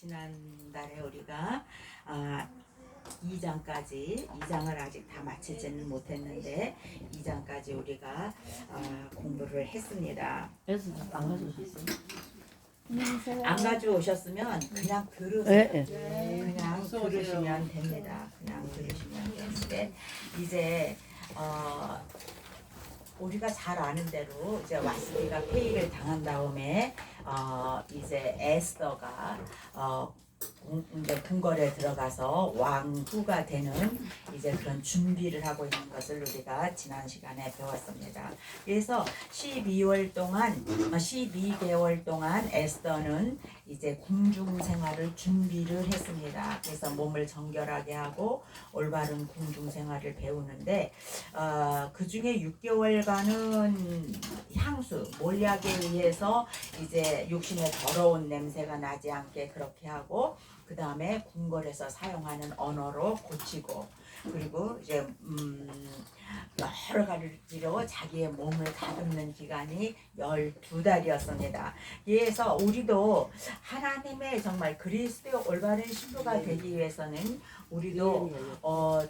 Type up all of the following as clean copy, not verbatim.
지난달에 우리가 2장을 아직 다 마치지는 못했는데 2장까지 우리가 공부를 했습니다. 그래서 안 가져오셨어요? 안 가져오셨으면 그냥 들으세요. 그냥 들으시면 됩니다. 그냥 들으시면 되는데 이제 우리가 잘 아는 대로 이제 왓스비가 폐위를 당한 다음에 이제 에스더가 이제 궁궐에 들어가서 왕후가 되는 이제 그런 준비를 하고 있는 것을 우리가 지난 시간에 배웠습니다. 그래서 12개월 동안 에스더는 이제 궁중 생활을 준비를 했습니다. 그래서 몸을 정결하게 하고 올바른 궁중 생활을 배우는데 그 중에 6개월간은 향수, 몰약에 의해서 이제 육신의 더러운 냄새가 나지 않게 그렇게 하고 그 다음에 궁궐에서 사용하는 언어로 고치고 그리고 이제 여러 가지로 자기의 몸을 다듬는 기간이 12달이었습니다. 그래서 우리도 하나님의 정말 그리스도의 올바른 신부가 되기 위해서는 우리도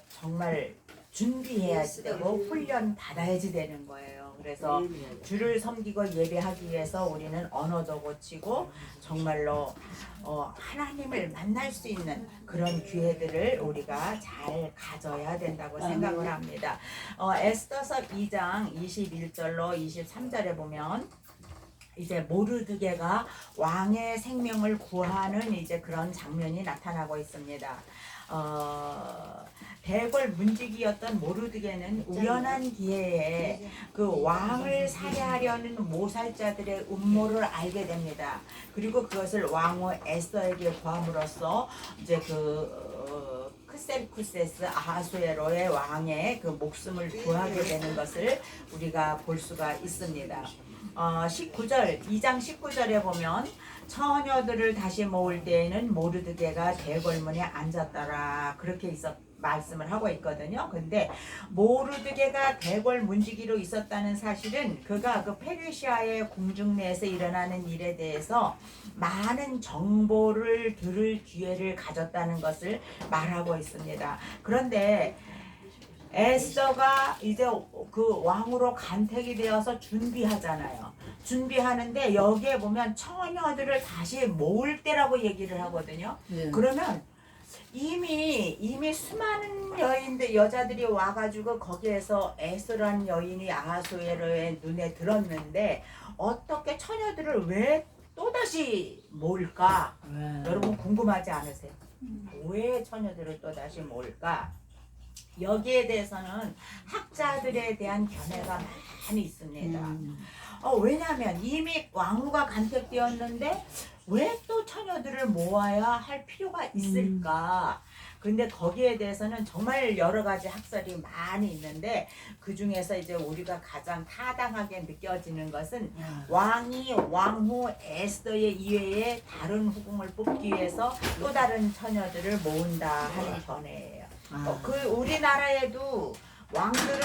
정말 준비해야 되고 훈련 받아야지 되는 거예요. 그래서 주를 섬기고 예배하기 위해서 우리는 언어도 고치고 정말로 하나님을 만날 수 있는 그런 기회들을 우리가 잘 가져야 된다고 생각을 합니다. 에스더서 2장 21절로 23절에 보면 이제 모르드게가 왕의 생명을 구하는 이제 그런 장면이 나타나고 있습니다. 대궐 문지기였던 모르드게는 우연한 기회에 그 왕을 살해하려는 모살자들의 음모를 알게 됩니다. 그리고 그것을 왕후 에스더에게 구함으로써 이제 크셀쿠세스 아하수에로의 왕의 그 목숨을 구하게 되는 것을 우리가 볼 수가 있습니다. 2장 19절에 보면 처녀들을 다시 모을 때에는 모르드게가 대궐문에 앉았더라 그렇게 말씀을 하고 있거든요. 근데 모르드게가 대궐 문지기로 있었다는 사실은 그가 그 페르시아의 궁중 내에서 일어나는 일에 대해서 많은 정보를 들을 기회를 가졌다는 것을 말하고 있습니다. 그런데 에스더가 이제 그 왕으로 간택이 되어서 준비하잖아요. 준비하는데 여기에 보면 처녀들을 다시 모을 때라고 얘기를 하거든요. 그러면 이미 수많은 여자들이 와가지고 거기에서 에스더라는 여인이 아하수에로의 눈에 들었는데 어떻게 처녀들을 왜 또다시 모을까? 여러분 궁금하지 않으세요? 왜 처녀들을 또다시 모을까? 여기에 대해서는 학자들에 대한 견해가 많이 있습니다. 왜냐하면 이미 왕후가 간택되었는데 왜 또 처녀들을 모아야 할 필요가 있을까? 근데 거기에 대해서는 정말 여러 가지 학설이 많이 있는데 그 중에서 이제 우리가 가장 타당하게 느껴지는 것은 왕이 왕후 에스더의 이외에 다른 후궁을 뽑기 위해서 또 다른 처녀들을 모은다 하는 견해예요. 우리나라에도 왕들은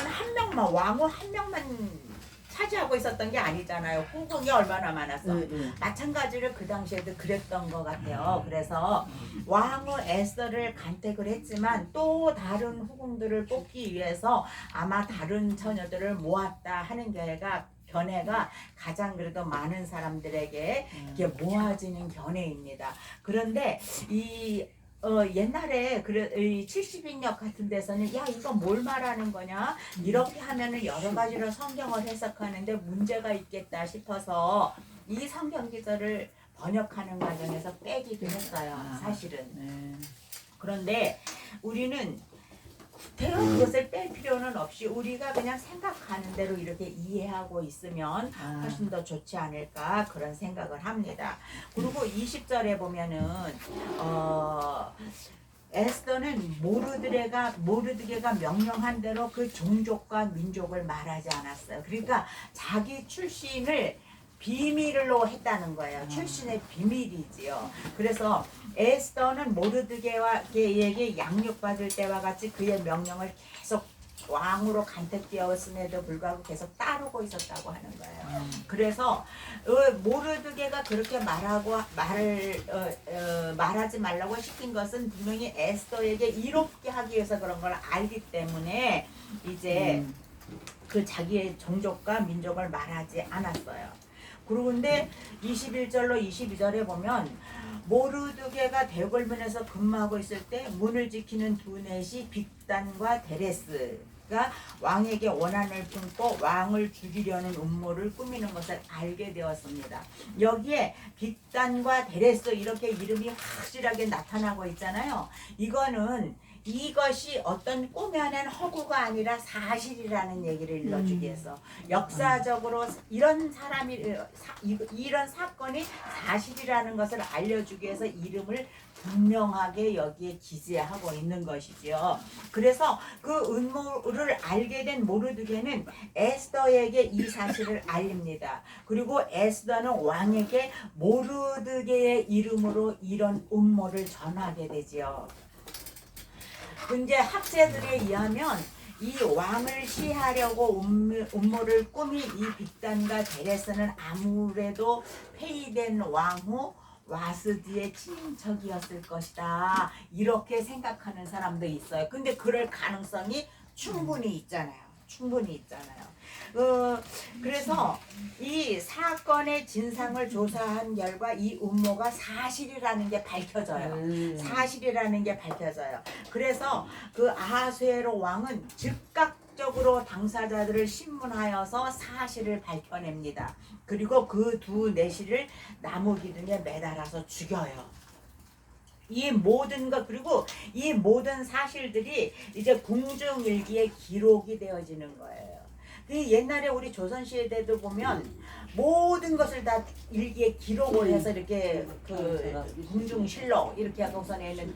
왕후 한 명만 차지하고 있었던 게 아니잖아요. 후궁이 얼마나 많았어. 마찬가지로 그 당시에도 그랬던 것 같아요. 그래서 왕후 에스더를 간택을 했지만 또 다른 후궁들을 뽑기 위해서 아마 다른 처녀들을 모았다 하는 견해가 가장 그래도 많은 사람들에게 이게 모아지는 견해입니다. 그런데 옛날에 70인역 같은 데서는 야 이거 뭘 말하는 거냐 이렇게 하면은 여러 가지로 성경을 해석하는데 문제가 있겠다 싶어서 이 성경 기절을 번역하는 과정에서 빼기도 했어요. 사실은. 그런데 우리는 대략 그것을 뺄 필요는 없이 우리가 그냥 생각하는 대로 이렇게 이해하고 있으면 훨씬 더 좋지 않을까 그런 생각을 합니다. 그리고 20절에 보면은 에스더는 모르드게가 명령한 대로 그 종족과 민족을 말하지 않았어요. 그러니까 자기 출신을 비밀로 했다는 거예요. 출신의 비밀이지요. 그래서 에스더는 모르드게에게 양육받을 때와 같이 그의 명령을 계속 왕으로 간택되었음에도 불구하고 계속 따르고 있었다고 하는 거예요. 그래서 모르드게가 그렇게 말하지 말라고 시킨 것은 분명히 에스더에게 이롭게 하기 위해서 그런 걸 알기 때문에 이제 그 자기의 종족과 민족을 말하지 않았어요. 그런데 21절로 22절에 보면 모르드게가 대궐문에서 근무하고 있을 때 문을 지키는 두 넷이 빅단과 데레스가 왕에게 원한을 품고 왕을 죽이려는 음모를 꾸미는 것을 알게 되었습니다. 여기에 빅단과 데레스 이렇게 이름이 확실하게 나타나고 있잖아요. 이것이 어떤 꾸며낸 허구가 아니라 사실이라는 얘기를 일러주기 위해서 역사적으로 이런 이런 사건이 사실이라는 것을 알려주기 위해서 이름을 분명하게 여기에 기재하고 있는 것이죠. 그래서 그 음모를 알게 된 모르드게는 에스더에게 이 사실을 알립니다. 그리고 에스더는 왕에게 모르드게의 이름으로 이런 음모를 전하게 되지요. 이제 학자들에 의하면 이 왕을 시하려고 음모를 꾸민 이 빅단과 데레스는 아무래도 폐위된 왕후 와스디의 친인척이었을 것이다. 이렇게 생각하는 사람도 있어요. 근데 그럴 가능성이 충분히 있잖아요. 그래서 이 사건의 진상을 조사한 결과 이 음모가 사실이라는 게 밝혀져요. 그래서 그 아하수에로 왕은 즉각적으로 당사자들을 신문하여서 사실을 밝혀냅니다. 그리고 그 두 내시를 나무 기둥에 매달아서 죽여요. 그리고 이 모든 사실들이 이제 궁중일기에 기록이 되어지는 거예요. 옛날에 우리 조선시대도 보면 모든 것을 다 일기에 기록을 해서 이렇게 그 궁중실록 이렇게 하고서는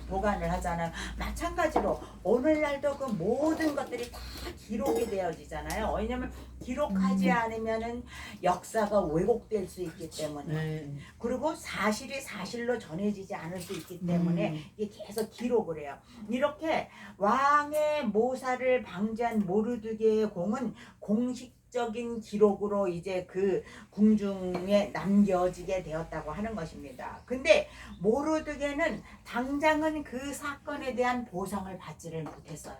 보관을 하잖아요. 마찬가지로 오늘날도 그 모든 것들이 다 기록이 되어지잖아요. 왜냐면 기록하지 않으면은 역사가 왜곡될 수 있기 때문에 그리고 사실이 사실로 전해지지 않을 수 있기 때문에 이게 계속 기록을 해요. 이렇게 왕의 모사를 방지한 모르드게의 공은 공식적인 기록으로 이제 그 궁중에 남겨지게 되었다고 하는 것입니다. 근데 모르드게는 당장은 그 사건에 대한 보상을 받지를 못했어요.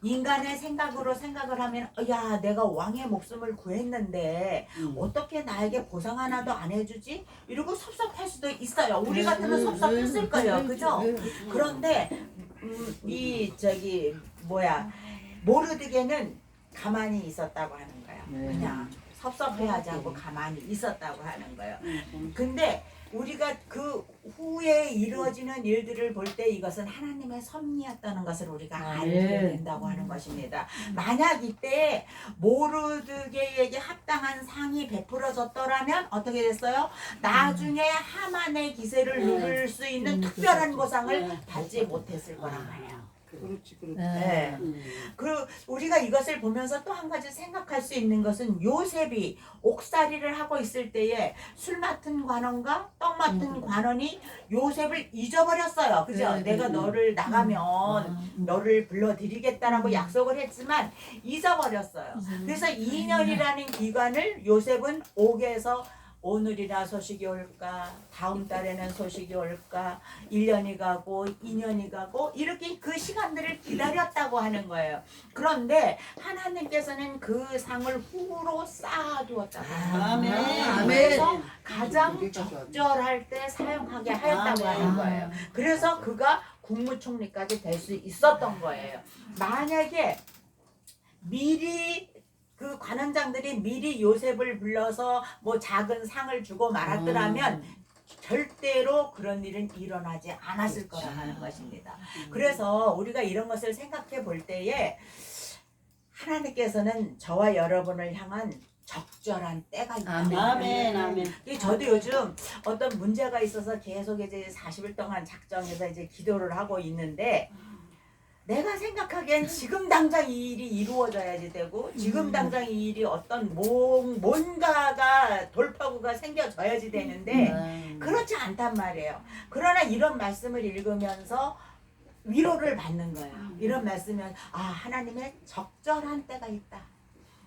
인간의 생각을 하면 야 내가 왕의 목숨을 구했는데 어떻게 나에게 보상 하나도 안 해주지? 이러고 섭섭할 수도 있어요. 우리 같으면 섭섭했을 거예요. 그죠? 그런데 모르드게는 가만히 있었다고 하는 거예요. 그냥 섭섭해하지 않고 가만히 있었다고 하는 거예요. 근데 우리가 그 후에 이루어지는 일들을 볼 때 이것은 하나님의 섭리였다는 것을 우리가 알게 된다고 하는 것입니다. 만약 이때 모르드게에게 합당한 상이 베풀어졌더라면 어떻게 됐어요? 나중에 하만의 기세를 누를 수 있는 특별한 보상을 받지 못했을 거란 말이에요. 그렇지. 네. 우리가 이것을 보면서 또 한 가지 생각할 수 있는 것은 요셉이 옥살이를 하고 있을 때에 술 맡은 관원과 떡 맡은 관원이 요셉을 잊어버렸어요. 그죠? 내가 너를 나가면 너를 불러드리겠다라고 약속을 했지만 잊어버렸어요. 그래서 2년이라는 기간을 요셉은 옥에서 오늘이나 소식이 올까, 다음 달에는 소식이 올까, 1년이 가고 2년이 가고 이렇게 그 시간들을 기다렸다고 하는 거예요. 그런데 하나님께서는 그 상을 후로 쌓아두었다고 합니다. 그래서 가장 적절할 때 사용하게 하였다고 하는 거예요. 그래서 그가 국무총리까지 될 수 있었던 거예요. 만약에 미리 그 관원장들이 미리 요셉을 불러서 뭐 작은 상을 주고 말았더라면 절대로 그런 일은 일어나지 않았을 거라는 것입니다. 그래서 우리가 이런 것을 생각해 볼 때에 하나님께서는 저와 여러분을 향한 적절한 때가 있다. 아멘. 저도 요즘 어떤 문제가 있어서 계속 이제 40일 동안 작정해서 이제 기도를 하고 있는데 내가 생각하기엔 지금 당장 이 일이 이루어져야지 되고 지금 당장 이 일이 어떤 뭔가가 돌파구가 생겨져야지 되는데 그렇지 않단 말이에요. 그러나 이런 말씀을 읽으면서 위로를 받는 거예요. 이런 말씀은 하나님의 적절한 때가 있다.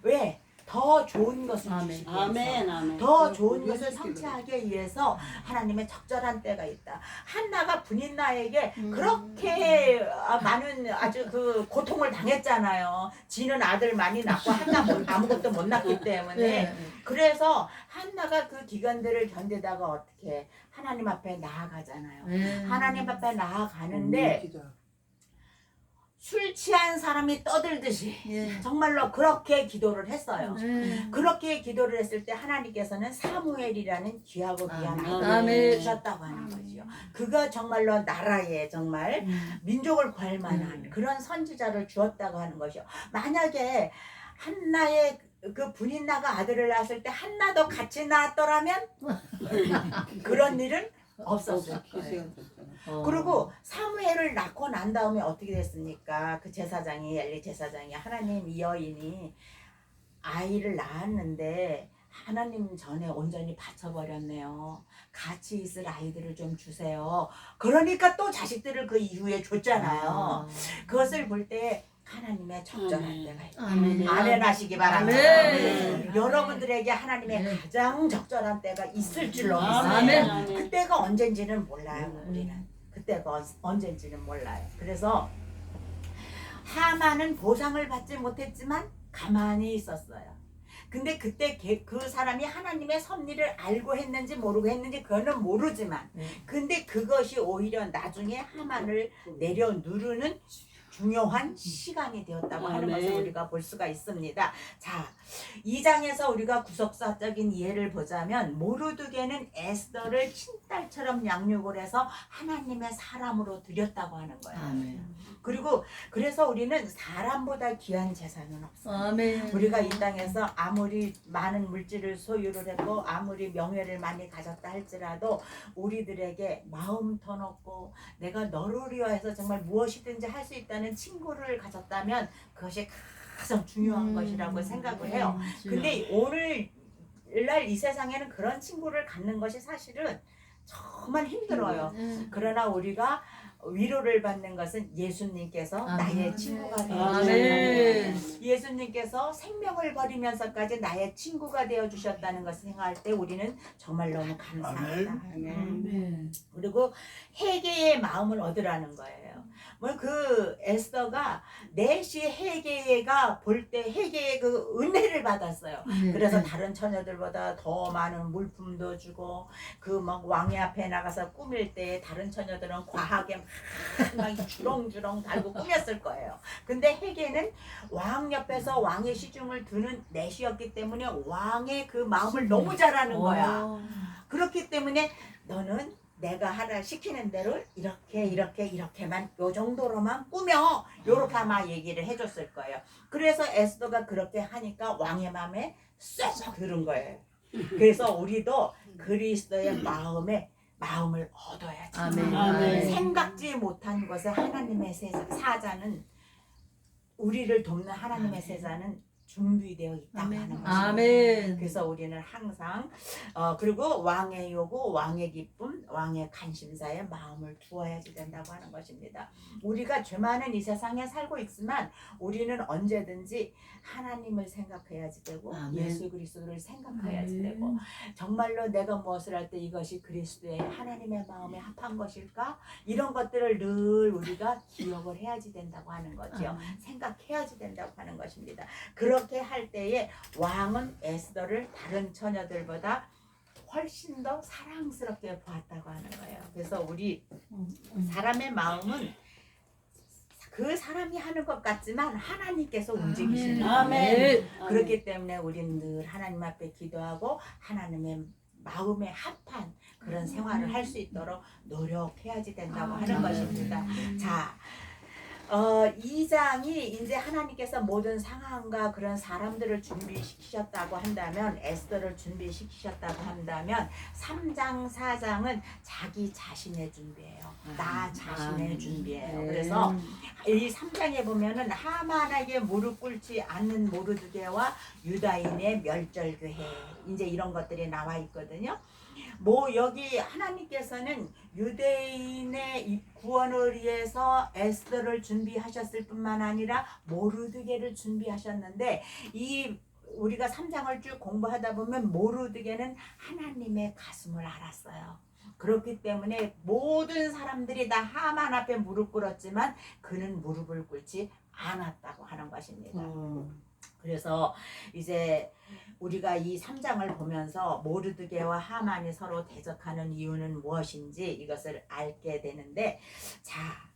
왜? 더 좋은 것을 아멘. 주시기 위해서 아멘, 아멘. 더 좋은 것을 성취하기 위해서 하나님의 적절한 때가 있다. 한나가 분인나에게 그렇게 많은 아주 그 고통을 당했잖아요. 지는 아들 많이 낳고 한나 아무것도 못 낳기 때문에. 네. 그래서 한나가 그 기간들을 견디다가 어떻게 하나님 앞에 나아가잖아요. 하나님 앞에 나아가는데 술 취한 사람이 떠들듯이 예. 정말로 그렇게 기도를 했어요. 네. 그렇게 기도를 했을 때 하나님께서는 사무엘이라는 귀하고 귀한 아멘. 아이를 주셨다고 하는 거죠. 그가 정말로 나라에 정말 민족을 구할 만한 그런 선지자를 주었다고 하는 것이요. 만약에 한나의 그 분인나가 아들을 낳았을 때 한나도 같이 낳았더라면 그런 일은 없었을 거예요. 그리고 사무엘을 낳고 난 다음에 어떻게 됐습니까? 그 제사장이 엘리 제사장이 하나님 이 여인이 아이를 낳았는데 하나님 전에 온전히 바쳐버렸네요. 같이 있을 아이들을 좀 주세요. 그러니까 또 자식들을 그 이후에 줬잖아요. 그것을 볼 때 하나님의 적절한 때가 있다. 아멘 하시기 바랍니다. 아멘. 여러분들에게 하나님의 가장 적절한 때가 있을 줄로 아멘. 믿어요. 그때가 언젠지는 몰라요. 우리는 그때가 언젠지는 몰라요. 그래서 하만은 보상을 받지 못했지만 가만히 있었어요. 근데 그때 그 사람이 하나님의 섭리를 알고 했는지 모르고 했는지 그거는 모르지만 근데 그것이 오히려 나중에 하만을 내려 누르는 중요한 시간이 되었다고 하는 것을 우리가 볼 수가 있습니다. 자, 2장에서 우리가 구속사적인 이해를 보자면 모르드게는 에스더를 친딸처럼 양육을 해서 하나님의 사람으로 드렸다고 하는 거예요. 아멘. 그리고 그래서 우리는 사람보다 귀한 재산은 없어요. 아멘. 우리가 이 땅에서 아무리 많은 물질을 소유를 했고 아무리 명예를 많이 가졌다 할지라도 우리들에게 마음 터놓고 내가 너를 위하여서 정말 무엇이든지 할 수 있다는 친구를 가졌다면 그것이 가장 중요한 것이라고 생각을 해요. 근데 오늘날 이 세상에는 그런 친구를 갖는 것이 사실은 정말 힘들어요. 그러나 우리가 위로를 받는 것은 예수님께서 나의 친구가 되어주셨다는 예수님께서 생명을 버리면서까지 나의 친구가 되어주셨다는 것을 생각할 때 우리는 정말 너무 감사합니다. 그리고 회개의 마음을 얻으라는 거예요. 뭐 그 에스더가 내시 회개가 볼 때 회개의 그 은혜를 받았어요. 그래서 다른 처녀들보다 더 많은 물품도 주고 그 막 왕의 앞에 나가서 꾸밀 때 다른 처녀들은 과하게 막 주렁주렁 달고 꾸몄을 거예요. 근데 회개는 왕 옆에서 왕의 시중을 두는 내시였기 때문에 왕의 그 마음을 너무 잘 아는 거야. 그렇기 때문에 너는 내가 하나 시키는 대로 이렇게만 요 정도로만 꾸며 요렇게 아마 얘기를 해줬을 거예요. 그래서 에스더가 그렇게 하니까 왕의 마음에 쏙 들은 거예요. 그래서 우리도 그리스도의 마음을 얻어야지. 아멘. 생각지 못한 것에 하나님의 사자는 우리를 돕는 하나님의 세자는 준비되어 있다고 하는 것입니다. 아멘. 그래서 우리는 항상 그리고 왕의 요구, 왕의 기쁨, 왕의 관심사에 마음을 두어야지 된다고 하는 것입니다. 우리가 죄 많은 이 세상에 살고 있지만 우리는 언제든지 하나님을 생각해야지 되고 예수 그리스도를 생각해야지 되고 정말로 내가 무엇을 할 때 이것이 그리스도의 하나님의 마음에 합한 것일까? 이런 것들을 늘 우리가 기억을 해야지 된다고 하는 거죠. 생각해야지 된다고 하는 것입니다. 그렇게 할 때에 왕은 에스더를 다른 처녀들보다 훨씬 더 사랑스럽게 보았다고 하는 거예요. 그래서 우리 사람의 마음은 그 사람이 하는 것 같지만 하나님께서 움직이시는 거예요. 그렇기 때문에 우리는 늘 하나님 앞에 기도하고 하나님의 마음에 합한 그런 생활을 할 수 있도록 노력해야지 된다고 하는 것입니다. 자, 2장이 이제 하나님께서 모든 상황과 그런 사람들을 준비시키셨다고 한다면 에스더를 준비시키셨다고 한다면 3장 4장은 자기 자신의 준비예요. 나 자신의 준비예요. 그래서 이 3장에 보면은 하만에게 무릎 꿇지 않는 모르드게와 유다인의 멸절교회 이제 이런 것들이 나와 있거든요. 뭐 여기 하나님께서는 유대인의 구원을 위해서 에스더를 준비하셨을 뿐만 아니라 모르드게를 준비하셨는데 이 우리가 3장을 쭉 공부하다 보면 모르드게는 하나님의 가슴을 알았어요. 그렇기 때문에 모든 사람들이 다 하만 앞에 무릎 꿇었지만 그는 무릎을 꿇지 않았다고 하는 것입니다. 그래서 이제 우리가 이 3장을 보면서 모르드게와 하만이 서로 대적하는 이유는 무엇인지 이것을 알게 되는데, 자,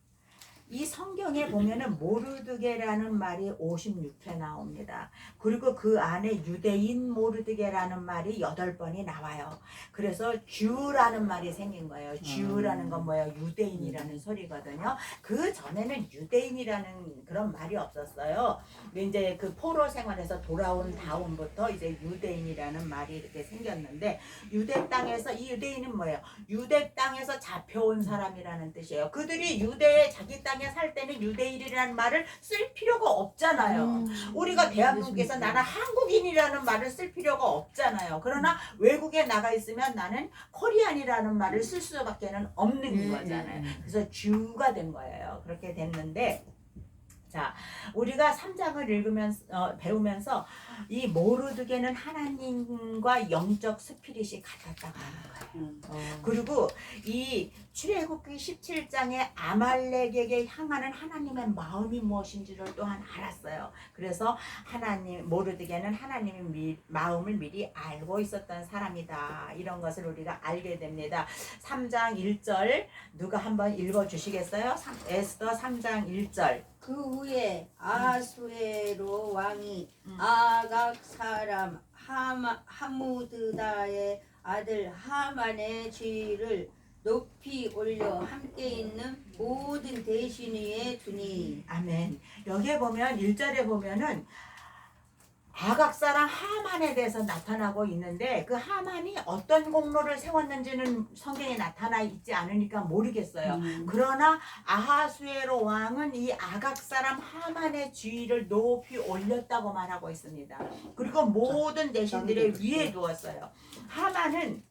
이 성경에 보면은 모르드게라는 말이 56회 나옵니다. 그리고 그 안에 유대인 모르드게라는 말이 8번이 나와요. 그래서 주라는 말이 생긴 거예요. 주라는 건 뭐예요? 유대인이라는 소리거든요. 그 전에는 유대인이라는 그런 말이 없었어요. 이제 그 포로 생활에서 돌아온 다음부터 이제 유대인이라는 말이 이렇게 생겼는데, 유대 땅에서, 이 유대인은 뭐예요? 유대 땅에서 잡혀온 사람이라는 뜻이에요. 그들이 유대의 자기 땅에 살 때는 유대인이라는 말을 쓸 필요가 없잖아요. 우리가 대한민국에서 나는 한국인이라는 말을 쓸 필요가 없잖아요. 그러나 외국에 나가 있으면 나는 코리안이라는 말을 쓸 수밖에 없는 거잖아요. 그래서 주가 된 거예요. 그렇게 됐는데, 자, 우리가 3장을 읽으면서 배우면서 이 모르드게는 하나님과 영적 스피릿이 같았다고 하는 거예요. 그리고 이 출애굽기 17장에 아말렉에게 향하는 하나님의 마음이 무엇인지를 또한 알았어요. 그래서 하나님, 모르드게는 하나님의 마음을 미리 알고 있었던 사람이다. 이런 것을 우리가 알게 됩니다. 3장 1절 누가 한번 읽어 주시겠어요? 에스더 3장 1절. 그 후에 아수에로 왕이 아각 사람 하무드다의 아들 하만의 지위를 높이 올려 함께 있는 모든 대신 위에 두니. 아멘. 여기에 보면 1절에 보면은 아각 사람 하만에 대해서 나타나고 있는데, 그 하만이 어떤 공로를 세웠는지는 성경에 나타나 있지 않으니까 모르겠어요. 그러나 아하수에로 왕은 이 아각 사람 하만의 지위를 높이 올렸다고 말하고 있습니다. 그리고 모든 대신들의 위에 두었어요. 하만은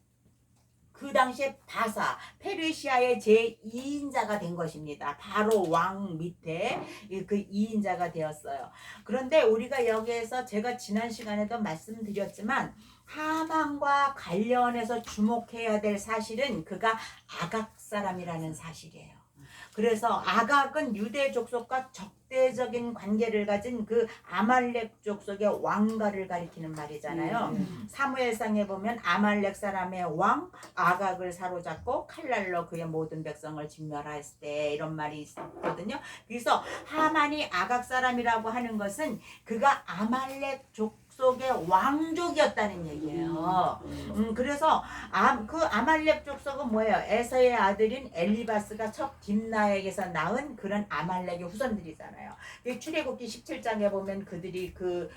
그 당시에 바사, 페르시아의 제2인자가 된 것입니다. 바로 왕 밑에 그 2인자가 되었어요. 그런데 우리가 여기에서 제가 지난 시간에도 말씀드렸지만, 하만과 관련해서 주목해야 될 사실은 그가 아각 사람이라는 사실이에요. 그래서 아각은 유대 족속과 적대적인 관계를 가진 그 아말렉 족속의 왕가를 가리키는 말이잖아요. 사무엘상에 보면 아말렉 사람의 왕 아각을 사로잡고 칼날로 그의 모든 백성을 진멸했을 때 이런 말이 있거든요. 그래서 하만이 아각 사람이라고 하는 것은 그가 아말렉 족속의 왕족이었다는 얘기예요. 그래서 그 아말렉 족속은 뭐예요? 에서의 아들인 엘리바스가 첫 딥나에게서 낳은 그런 아말렉의 후손들이잖아요. 출애굽기 17장에 보면 그들이 그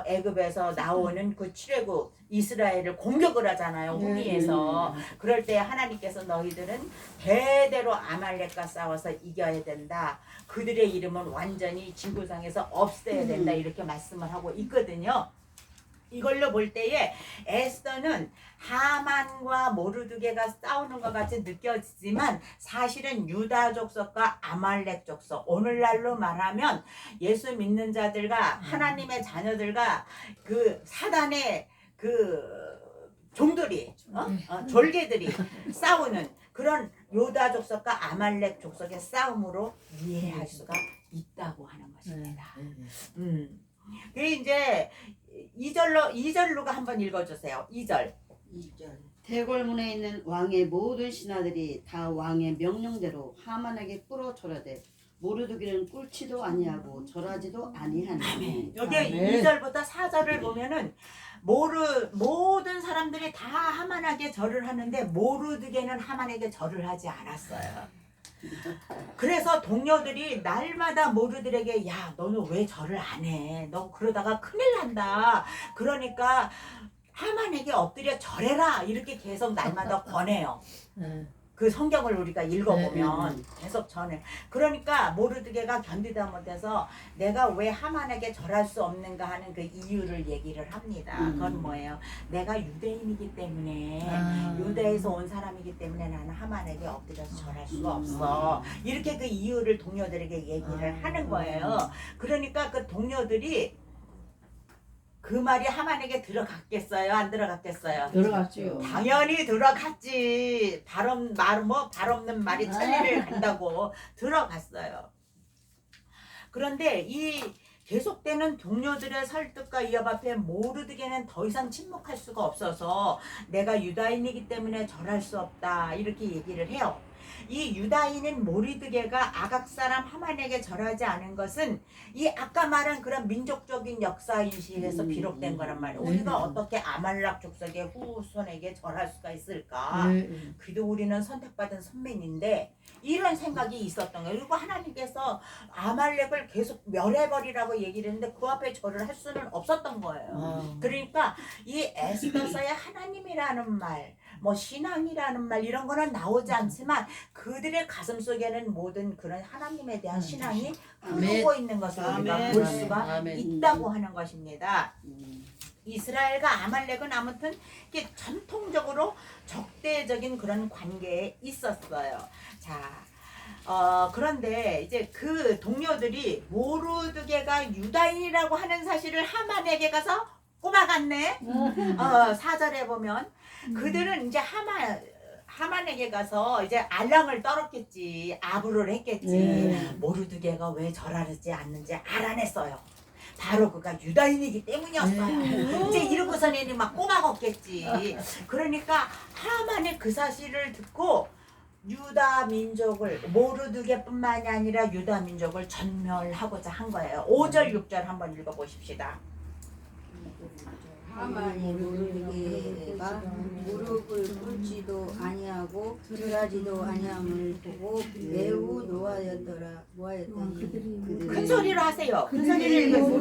애굽에서 나오는 그 출애굽 이스라엘을 공격을 하잖아요. 후미에서. 그럴 때 하나님께서 너희들은 대대로 아말렉과 싸워서 이겨야 된다. 그들의 이름은 완전히 지구상에서 없애야 된다. 이렇게 말씀을 하고 있거든요. 이걸로 볼 때에 에스더는 하만과 모르드게가 싸우는 것 같이 느껴지지만 사실은 유다 족속과 아말렉 족속, 오늘날로 말하면 예수 믿는 자들과 하나님의 자녀들과 그 사단의 그 종들이 졸개들이 싸우는 그런 유다 족속과 아말렉 족속의 싸움으로 이해할 수가 있다고 하는 것입니다. 그 이제 2절로가 한번 읽어주세요. 2절. 대궐문에 있는 왕의 모든 신하들이 다 왕의 명령대로 하만에게 꿇어 절하되 모르드게는 꿇지도 아니하고 절하지도 아니하니. 여기 2절부터 4절을 보면은 모든 사람들이 다 하만에게 절을 하는데 모르드게는 하만에게 절을 하지 않았어요. 그래서 동료들이 날마다 모르드게에게 야 너는 왜 절을 안 해? 너 그러다가 큰일 난다. 그러니까 하만에게 엎드려 절해라 이렇게 계속 날마다 권해요. 그 성경을 우리가 읽어보면 계속 전해. 그러니까 모르드게가 견디다 못해서 내가 왜 하만에게 절할 수 없는가 하는 그 이유를 얘기를 합니다. 그건 뭐예요? 내가 유대인이기 때문에 유대에서 온 사람이기 때문에 나는 하만에게 엎드려서 절할 수가 없어. 이렇게 그 이유를 동료들에게 얘기를 하는 거예요. 그러니까 그 동료들이 그 말이 하만에게 들어갔겠어요? 안 들어갔겠어요? 들어갔죠. 당연히 들어갔지. 발 없는 말이 천리를 간다고 들어갔어요. 그런데 이 계속되는 동료들의 설득과 위협 앞에 모르드게는 더 이상 침묵할 수가 없어서 내가 유다인이기 때문에 절할 수 없다 이렇게 얘기를 해요. 이 유다인인 모르드게가 아각 사람 하만에게 절하지 않은 것은 이 아까 말한 그런 민족적인 역사인식에서 비롯된 거란 말이에요. 우리가 어떻게 아말락 족속의 후손에게 절할 수가 있을까? 그래도 우리는 선택받은 선민인데 이런 생각이 있었던 거예요. 그리고 하나님께서 아말렉을 계속 멸해버리라고 얘기를 했는데 그 앞에 절을 할 수는 없었던 거예요. 그러니까 이 에스더서의 하나님이라는 말, 뭐 신앙이라는 말 이런 거는 나오지 않지만 그들의 가슴 속에는 모든 그런 하나님에 대한 신앙이 흐르고 있는 것을 우리가 아멘. 볼 수가 아멘. 있다고 하는 것입니다. 이스라엘과 아말렉은 아무튼 이게 전통적으로 적대적인 그런 관계에 있었어요. 자, 그런데 이제 그 동료들이 모르드게가 유다인이라고 하는 사실을 하만에게 가서 꼬박았네. 4절에 보면 그들은 이제 하만에게 가서 이제 알랑을 떨었겠지, 아부를 했겠지. 모르드게가 왜 절하지 않는지 알아냈어요. 바로 그가 유다인이기 때문이었어요. 이제 이러고서는 막 꼬박었겠지. 그러니까 하만의 그 사실을 듣고 유다 민족을 모르드게뿐만이 아니라 유다 민족을 전멸하고자 한 거예요. 5절 6절 한번 읽어보십시다. 하만이 모르드게가 무릎을 꿇지도 아니하고 절하지도 아니함을 보고 매우 노하였더라. 큰 소리로 하세요. 큰 소리를 읽으세요.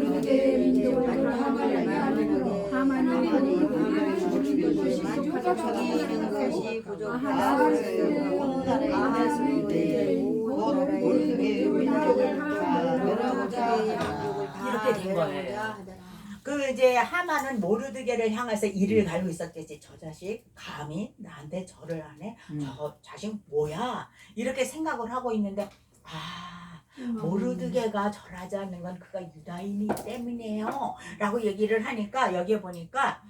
죽이는 것이 부족하다. 이렇게 된 거예요. 그 이제 하만은 모르드게를 향해서 이를 갈고 있었겠지. 저 자식 감히 나한테 절을 하네. 저 자식 뭐야? 이렇게 생각을 하고 있는데 모르드게가 절하지 않는 건 그가 유다인이기 때문이에요 라고 얘기를 하니까 여기에 보니까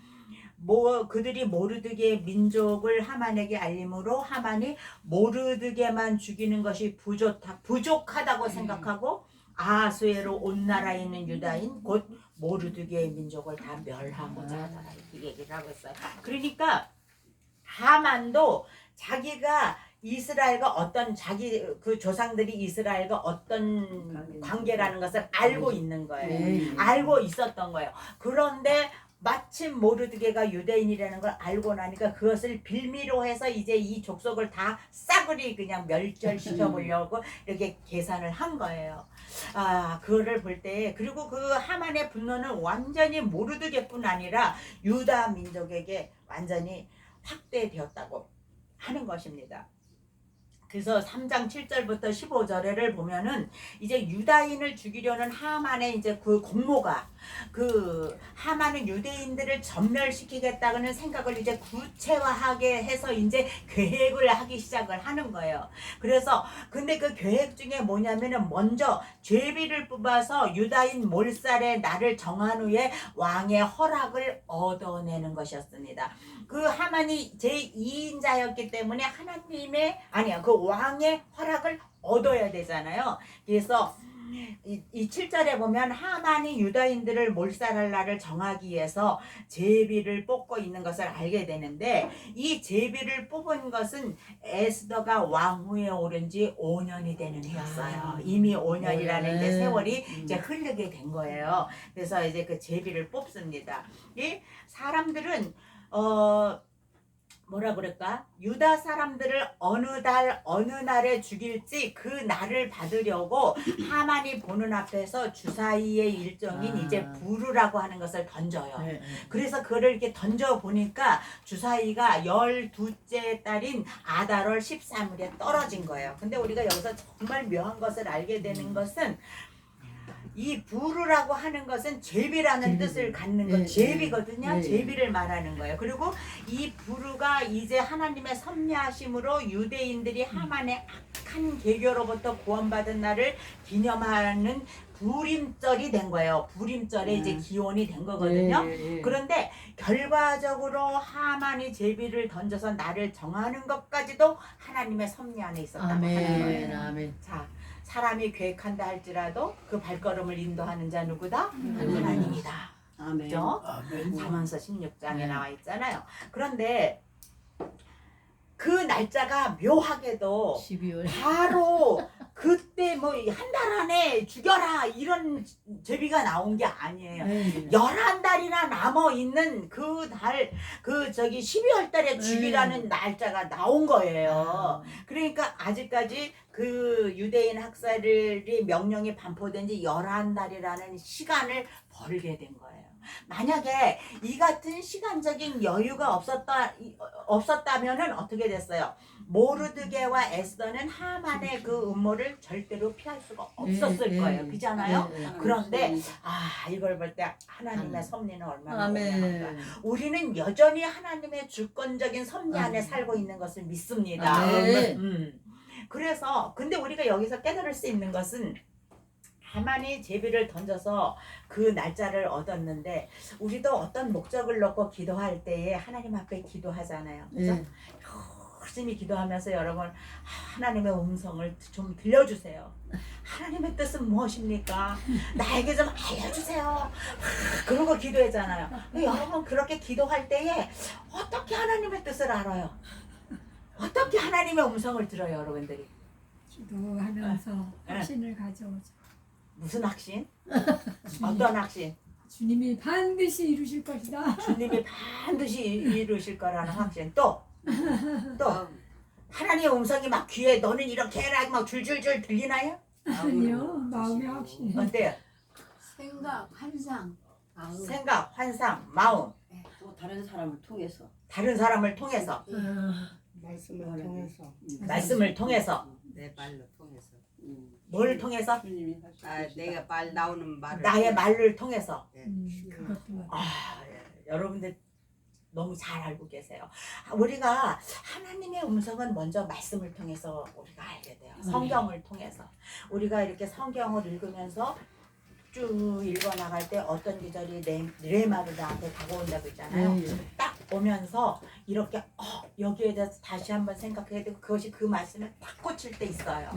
그들이 모르드게 민족을 하만에게 알림으로 하만이 모르드게만 죽이는 것이 부족하다고 생각하고 아하수에로 온 나라에 있는 유다인 곧 모르드게의 민족을 다 멸하고자 하더라 이렇게 얘기를 하고 있어요. 그러니까 하만도 자기가 이스라엘과 어떤 자기 그 조상들이 이스라엘과 어떤 관계라는 것을 알고 있는 거예요. 알고 있었던 거예요. 그런데 마침 모르드게가 유대인이라는 걸 알고 나니까 그것을 빌미로 해서 이제 이 족속을 다 싸그리 그냥 멸절시켜 보려고 이렇게 계산을 한 거예요. 그거를 볼 때 그리고 그 하만의 분노는 완전히 모르드게뿐 아니라 유다 민족에게 완전히 확대되었다고 하는 것입니다. 그래서 3장 7절부터 15절을 보면은 이제 유다인을 죽이려는 하만의 이제 그 공모가 그 하만은 유대인들을 전멸시키겠다는 생각을 이제 구체화하게 해서 이제 계획을 하기 시작을 하는 거예요. 그래서 근데 그 계획 중에 뭐냐면은 먼저 죄비를 뽑아서 유다인 몰살의 날을 정한 후에 왕의 허락을 얻어내는 것이었습니다. 그 하만이 제2인자였기 때문에 그 왕의 허락을 얻어야 되잖아요. 그래서 이 7절에 보면 하만이 유다인들을 몰살할 날을 정하기 위해서 제비를 뽑고 있는 것을 알게 되는데 이 제비를 뽑은 것은 에스더가 왕후에 오른 지 5년이 되는 해였어요. 이미 5년이라는 이제 세월이 이제 흐르게 된 거예요. 그래서 이제 그 제비를 뽑습니다. 이 사람들은 뭐라 그럴까? 유다 사람들을 어느 달 어느 날에 죽일지 그 날을 받으려고 하만이 보는 앞에서 주사위의 일종인 이제 부르라고 하는 것을 던져요. 그래서 그를 이렇게 던져 보니까 주사위가 12째 달인 아달월 13일에 떨어진 거예요. 근데 우리가 여기서 정말 묘한 것을 알게 되는 것은 이 부르라고 하는 것은 제비라는 뜻을 갖는 것, 제비거든요. 제비를 말하는 거예요. 그리고 이 부르가 이제 하나님의 섭리하심으로 유대인들이 하만의 악한 계교로부터 구원받은 날을 기념하는 불임절이 된 거예요. 불임절에 이제 기원이 된 거거든요. 그런데 결과적으로 하만이 제비를 던져서 나를 정하는 것까지도 하나님의 섭리 안에 있었다고 하는 거예요. 아멘. 자, 사람이 계획한다 할지라도 그 발걸음을 인도하는 자 누구다? 하나님이다. 아멘. 그죠? 아멘. 잠언서 16장에 네. 나와 있잖아요. 그런데 그 날짜가 묘하게도 12월. 바로 그때 뭐 한 달 안에 죽여라 이런 제비가 나온 게 아니에요. 11달이나 남아 있는 그 달, 그 저기 12월 달에 죽이라는 날짜가 나온 거예요. 그러니까 아직까지 그 유대인 학살이 명령이 반포된 지 11달이라는 시간을 벌게 된 거예요. 만약에 이 같은 시간적인 여유가 없었다면은 어떻게 됐어요? 모르드게와 에스더는 하만의 그 음모를 절대로 피할 수가 없었을 거예요. 그잖아요? 그런데 이걸 볼 때 하나님의 섭리는 얼마나 오래한가. 아멘. 우리는 여전히 하나님의 주권적인 섭리 안에 살고 있는 것을 믿습니다. 아멘. 그래서 근데 우리가 여기서 깨달을 수 있는 것은 하만이 제비를 던져서 그 날짜를 얻었는데 우리도 어떤 목적을 놓고 기도할 때에 하나님 앞에 기도하잖아요. 그죠? 열심히 기도하면서 여러분 하나님의 음성을 좀 들려주세요. 하나님의 뜻은 무엇입니까? 나에게 좀 알려주세요. 그러고 기도했잖아요. 근데 여러분 그렇게 기도할 때에 어떻게 하나님의 뜻을 알아요? 어떻게 하나님의 음성을 들어요, 여러분들이? 기도하면서 확신을 가져오죠. 무슨 확신? 어떤 확신? 주님이 반드시 이루실 것이다. 주님이 반드시 이루실 거라는 확신. 또 하나님의 음성이 막 귀에 너는 이렇게 해라 막 줄줄줄 들리나요? 아니요, 마음의 확신. 어때요? 생각, 환상, 마음. 생각, 환상, 마음, 또 다른 사람을 통해서 다른 사람을 통해서, 말씀을 통해서 말씀을 통해서, 내 말로 통해서 뭘 통해서? 주님이 하시는 내가 말 나오는 말을 나의 말을 통해서. 그것도 여러분들 너무 잘 알고 계세요. 우리가 하나님의 음성은 먼저 말씀을 통해서 우리가 알게 돼요. 성경을 통해서. 우리가 이렇게 성경을 읽으면서 쭉 읽어 나갈 때 어떤 계절이 내 말을 나한테 다가온다고 있잖아요. 딱 보면서 이렇게 여기에 대해서 다시 한번 생각해야 되고 그것이 그 말씀에 딱 꽂힐 때 있어요.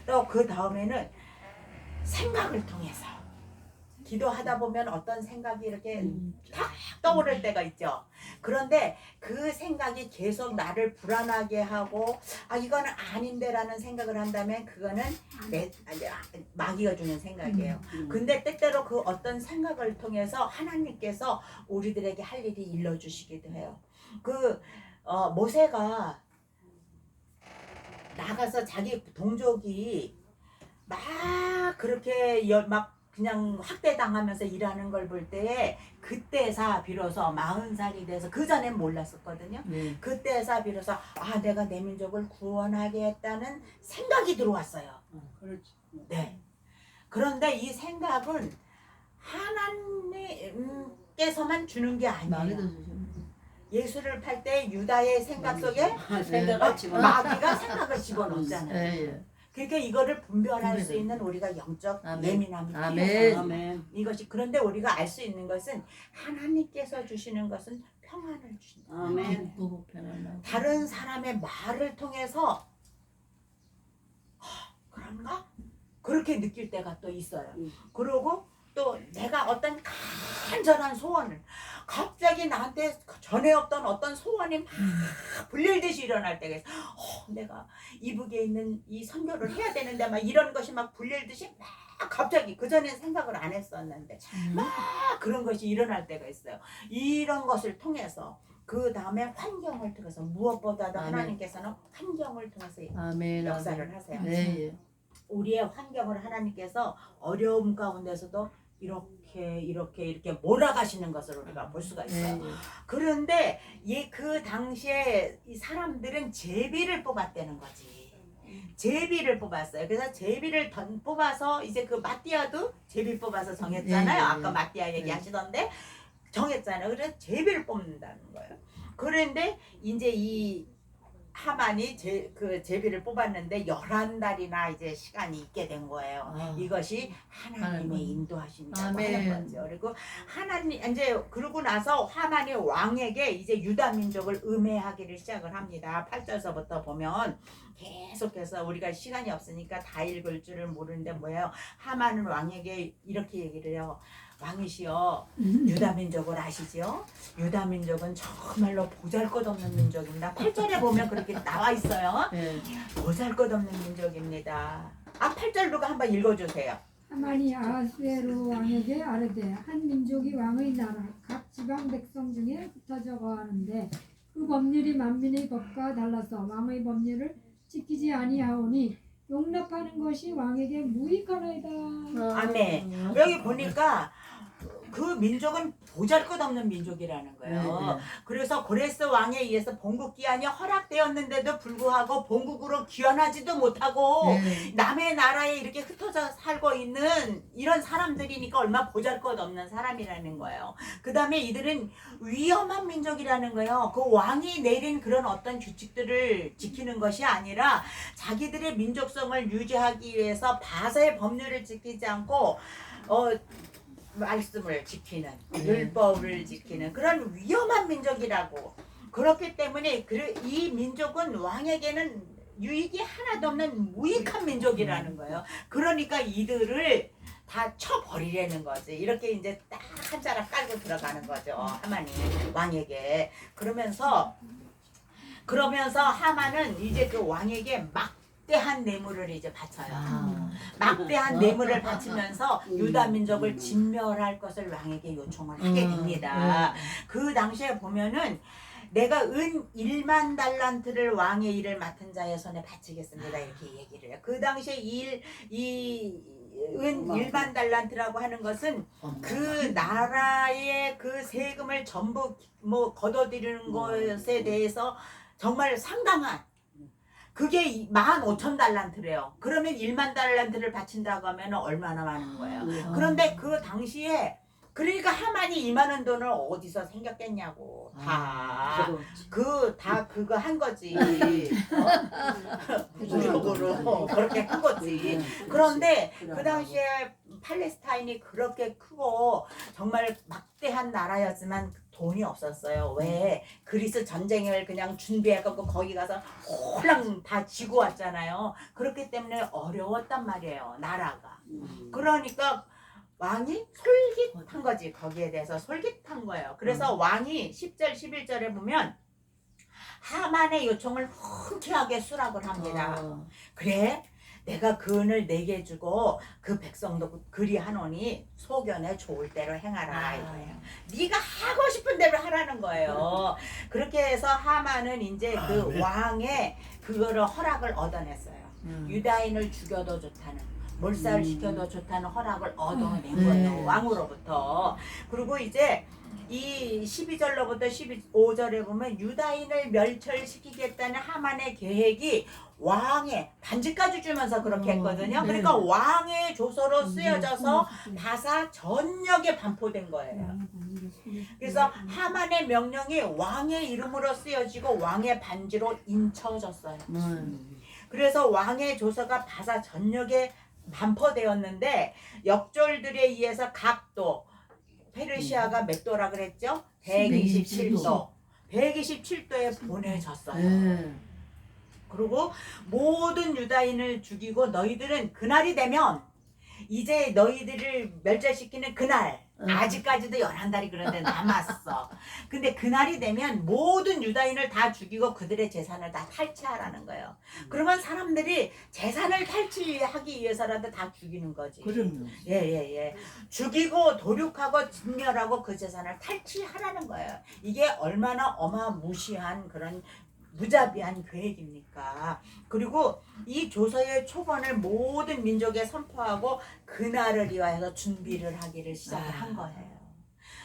또 그 다음에는 생각을 통해서 기도하다 보면 어떤 생각이 이렇게 탁 떠오를 때가 있죠. 그런데 그 생각이 계속 나를 불안하게 하고 이거는 아닌데라는 생각을 한다면 그거는 마귀가 주는 생각이에요. 근데 때때로 그 어떤 생각을 통해서 하나님께서 우리들에게 할 일이 일러주시기도 해요. 모세가 나가서 자기 동족이 막 그렇게 막 그냥 학대당하면서 일하는 걸 볼 때에 그때사 비로소 40살이 돼서 그 전엔 몰랐었거든요. 그때사 비로소 내가 내 민족을 구원하겠다는 생각이 들어왔어요. 그렇지. 네. 그런데 이 생각은 하나님께서만 주는 게 아니에요. 예수를 팔 때 유다의 생각 속에 생각을 집어넣어. 마귀가 생각을 집어넣었잖아요. 그러니까 이거를 분별할 수 있는 우리가 영적 예민함이 필요해요. 아멘. 이것이 그런데 우리가 알 수 있는 것은 하나님께서 주시는 것은 평안을 주신다. 아멘. 다른 사람의 말을 통해서 그런가? 그렇게 느낄 때가 또 있어요. 그리고 또 내가 어떤 간절한 소원을 갑자기 나한테 전에 없던 어떤 소원이 막 불릴듯이 일어날 때가 있어. 내가 이북에 있는 이 선교를 해야 되는데 막 이런 것이 막 불릴듯이 막 갑자기 그전엔 생각을 안 했었는데 막 그런 것이 일어날 때가 있어요. 이런 것을 통해서 그 다음에 환경을 통해서 무엇보다도 하나님께서는 환경을 통해서 역사를 하세요. 우리의 환경을 하나님께서 어려움 가운데서도 이렇게 몰아가시는 것을 우리가 볼 수가 있어요. 그런데 그 당시에 이 사람들은 제비를 뽑았다는 거지. 제비를 뽑았어요. 그래서 제비를 뽑아서 이제 그 마띠아도 제비 뽑아서 정했잖아요. 아까 마띠아 얘기하시던데 정했잖아요. 그래서 제비를 뽑는다는 거예요. 그런데 이제 이 하만이 그 제비를 뽑았는데 11달이나 이제 시간이 있게 된 거예요. 이것이 하나님의 인도하심이라고 아멘. 하는 거죠. 그리고 하나님 이제 그러고 나서 하만이 왕에게 이제 유다 민족을 음해하기를 시작을 합니다. 8절서부터 보면 계속해서 우리가 시간이 없으니까 다 읽을 줄을 모르는데 뭐예요? 하만은 왕에게 이렇게 얘기를 해요. 왕이시여, 유다 민족을 아시지요? 유다 민족은 정말로 보잘것없는 민족입니다. 8절에 보면 그렇게 나와 있어요. 네. 보잘것없는 민족입니다. 8절 누가 한번 읽어주세요. 하만이 아하수에로 왕에게 아뢰되 한 민족이 왕의 나라 각 지방 백성 중에 흩어져 거하는데 그 법률이 만민의 법과 달라서 왕의 법률을 지키지 아니하오니 용납하는 것이 왕에게 무익하나이다. 아멘. 여기 보니까 그 민족은 보잘것없는 민족이라는 거예요. 그래서 고레스 왕에 의해서 본국 기한이 허락되었는데도 불구하고 본국으로 귀환하지도 못하고 남의 나라에 이렇게 흩어져 살고 있는 이런 사람들이니까 얼마나 보잘것없는 사람이라는 거예요. 그 다음에 이들은 위험한 민족이라는 거예요. 그 왕이 내린 그런 어떤 규칙들을 지키는 것이 아니라 자기들의 민족성을 유지하기 위해서 바사의 법률을 지키지 않고 말씀을 지키는 율법을 지키는 그런 위험한 민족이라고. 그렇기 때문에 이 민족은 왕에게는 유익이 하나도 없는 무익한 민족이라는 거예요. 그러니까 이들을 다 쳐버리려는 거지. 이렇게 이제 딱 한 자락 깔고 들어가는 거죠. 하만이 왕에게. 그러면서 하만은 이제 그 왕에게 막대한 뇌물을 이제 바쳐요. 막대한 뇌물을 바치면서 유다 민족을 진멸할 것을 왕에게 요청을 하게 됩니다. 그 당시에 보면은 내가 은 1만 달란트를 왕의 일을 맡은 자의 손에 바치겠습니다. 이렇게 얘기를 해요. 그 당시에 은 1만 달란트라고 하는 것은 그 나라의 그 세금을 전부 뭐 걷어들이는 것에 대해서 정말 상당한 그게 15,000달란트래요. 그러면 1만 달란트를 바친다고 하면 얼마나 많은 거예요. 그런데 그 당시에 그러니까 하만이 이만한 돈을 어디서 생겼겠냐고. 다 그거 한 거지. 무적으로 그렇게 한 거지. 그런데 그 당시에 팔레스타인이 그렇게 크고 정말 막대한 나라였지만 돈이 없었어요. 왜? 그리스 전쟁을 그냥 준비해갖고 거기 가서 홀랑 다 지고 왔잖아요. 그렇기 때문에 어려웠단 말이에요. 나라가. 그러니까 왕이 솔깃한 거지. 거기에 대해서 솔깃한 거예요. 그래서 왕이 10절 11절에 보면 하만의 요청을 흔쾌하게 수락을 합니다. 그래? 내가 그 은을 내게 주고 그 백성도 그리하노니 소견에 좋을 대로 행하라 이거예요. 네가 하고 싶은 대로 하라는 거예요. 그렇게 해서 하만은 이제 그 왕의 그거를 허락을 얻어냈어요. 유다인을 죽여도 좋다는 몰살 시켜도 좋다는 허락을 얻어낸 거예요. 왕으로부터. 그리고 이제 이 12절로부터 15절에 보면 유다인을 멸절시키겠다는 하만의 계획이 왕의 반지까지 주면서 그렇게 했거든요. 그러니까 왕의 조서로 쓰여져서 바사 전역에 반포된 거예요. 그래서 하만의 명령이 왕의 이름으로 쓰여지고 왕의 반지로 인쳐졌어요. 그래서 왕의 조서가 바사 전역에 반포되었는데 역졸들에 의해서 각도 페르시아가 몇 도라 그랬죠? 127도. 127도에 보내졌어요. 그리고 모든 유다인을 죽이고 너희들은 그날이 되면 이제 너희들을 멸절시키는 그날 아직까지도 11달이 그런데 남았어. 근데 그날이 되면 모든 유다인을 다 죽이고 그들의 재산을 다 탈취하라는 거예요. 그러면 사람들이 재산을 탈취하기 위해서라도 다 죽이는 거지. 그럼요. 예. 죽이고 도륙하고 진멸하고 그 재산을 탈취하라는 거예요. 이게 얼마나 어마무시한 그런 무자비한 계획입니까? 그리고 이 조서의 초본을 모든 민족에 선포하고 그날을 위하여 준비를 하기를 시작을 한 거예요.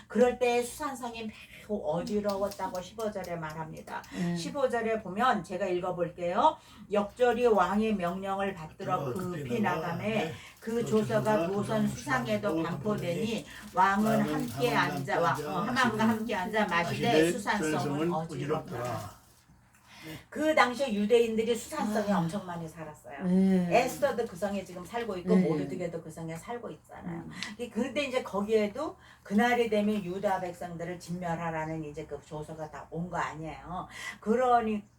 그럴 때 수산성이 매우 어지러웠다고 15절에 말합니다. 15절에 보면 제가 읽어볼게요. 역절이 왕의 명령을 받들어 급히 나가매 그 조서가 도선 수상에도 반포되니 왕은 함께 앉아 하만과 함께 앉아 마시되 수산성은 어지럽더라. 그 당시에 유대인들이 수산성에 엄청 많이 살았어요. 에스더도 그 성에 지금 살고 있고 네. 모르드게도 그 성에 살고 있잖아요. 근데 이제 거기에도 그날이 되면 유다 백성들을 진멸하라는 이제 그 조서가 다 온 거 아니에요.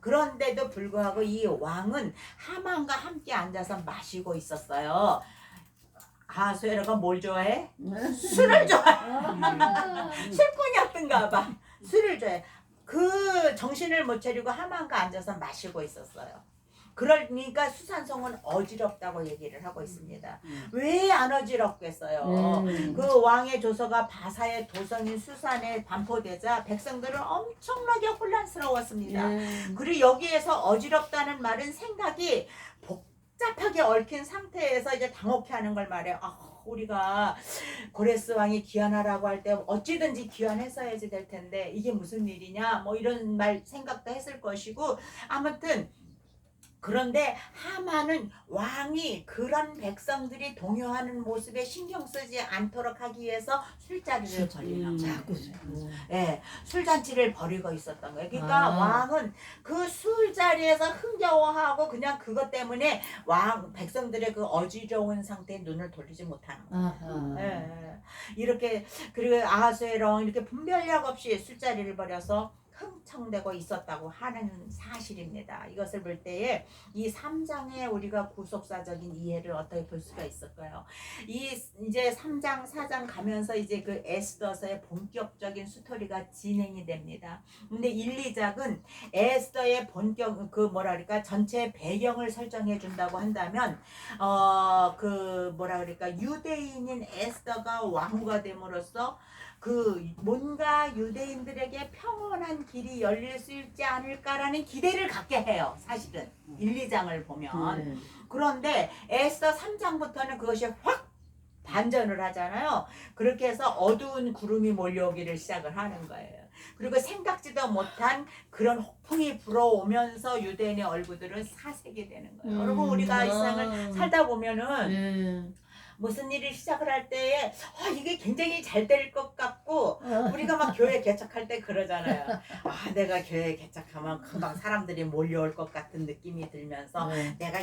그런데도 불구하고 이 왕은 하만과 함께 앉아서 마시고 있었어요. 아하수에로가 뭘 좋아해? 술을 좋아해. 술꾼이었던가 봐. 술을 좋아해. 그 정신을 못 차리고 하만과 앉아서 마시고 있었어요. 그러니까 수산성은 어지럽다고 얘기를 하고 있습니다. 왜 안 어지럽겠어요? 그 왕의 조서가 바사의 도성인 수산에 반포되자 백성들은 엄청나게 혼란스러웠습니다. 그리고 여기에서 어지럽다는 말은 생각이 복잡하게 얽힌 상태에서 이제 당혹해 하는 걸 말해요. 우리가 고레스 왕이 귀환하라고 할 때 어찌든지 귀환했어야지 될 텐데 이게 무슨 일이냐 뭐 이런 말 생각도 했을 것이고 아무튼 그런데 하만은 왕이 그런 백성들이 동요하는 모습에 신경 쓰지 않도록 하기 위해서 술자리를 벌이는 거예요. 예, 술잔치를 벌이고 있었던 거예요. 그러니까 왕은 그 술자리에서 흥겨워하고 그냥 그것 때문에 백성들의 그 어지러운 상태에 눈을 돌리지 못하는 거예요. 예, 이렇게 그리고 아하수에롱 이렇게 분별력 없이 술자리를 벌여서 흥청되고 있었다고 하는 사실입니다. 이것을 볼 때에 이 3장의 우리가 구속사적인 이해를 어떻게 볼 수가 있을까요? 이제 3장, 4장 가면서 이제 그 에스더서의 본격적인 스토리가 진행이 됩니다. 근데 1, 2장은 에스더의 본격 전체 배경을 설정해 준다고 한다면 유대인인 에스더가 왕후가 됨으로써 뭔가 유대인들에게 평온한 길이 열릴 수 있지 않을까라는 기대를 갖게 해요. 사실은 1, 2장을 보면. 그런데 에스더 3장부터는 그것이 확 반전을 하잖아요. 그렇게 해서 어두운 구름이 몰려오기를 시작을 하는 거예요. 그리고 생각지도 못한 그런 혹풍이 불어오면서 유대인의 얼굴들은 사색이 되는 거예요. 여러분 우리가 이 세상을 살다 보면은 무슨 일을 시작을 할 때에 이게 굉장히 잘 될 것 같고 우리가 막 교회 개척할 때 그러잖아요. 내가 교회 개척하면 금방 사람들이 몰려올 것 같은 느낌이 들면서 내가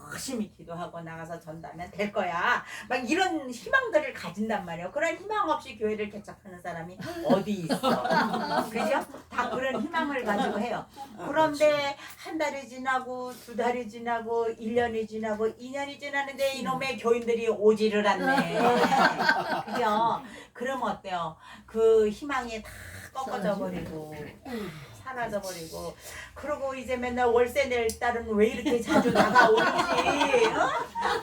열심히 기도하고 나가서 전도하면 될 거야. 막 이런 희망들을 가진단 말이에요. 그런 희망 없이 교회를 개척하는 사람이 어디 있어. 그죠? 다 그런 희망을 가지고 해요. 그런데 한 달이 지나고 2달이 지나고 1년이 지나고 2년이 지나는데 이놈의 교인들이 오지를 않네. 그죠? 그럼 어때요? 그 희망이 다 꺾어져 버리고 사라져 버리고 그러고 이제 맨날 월세 낼 딸은 왜 이렇게 자주 다가오는지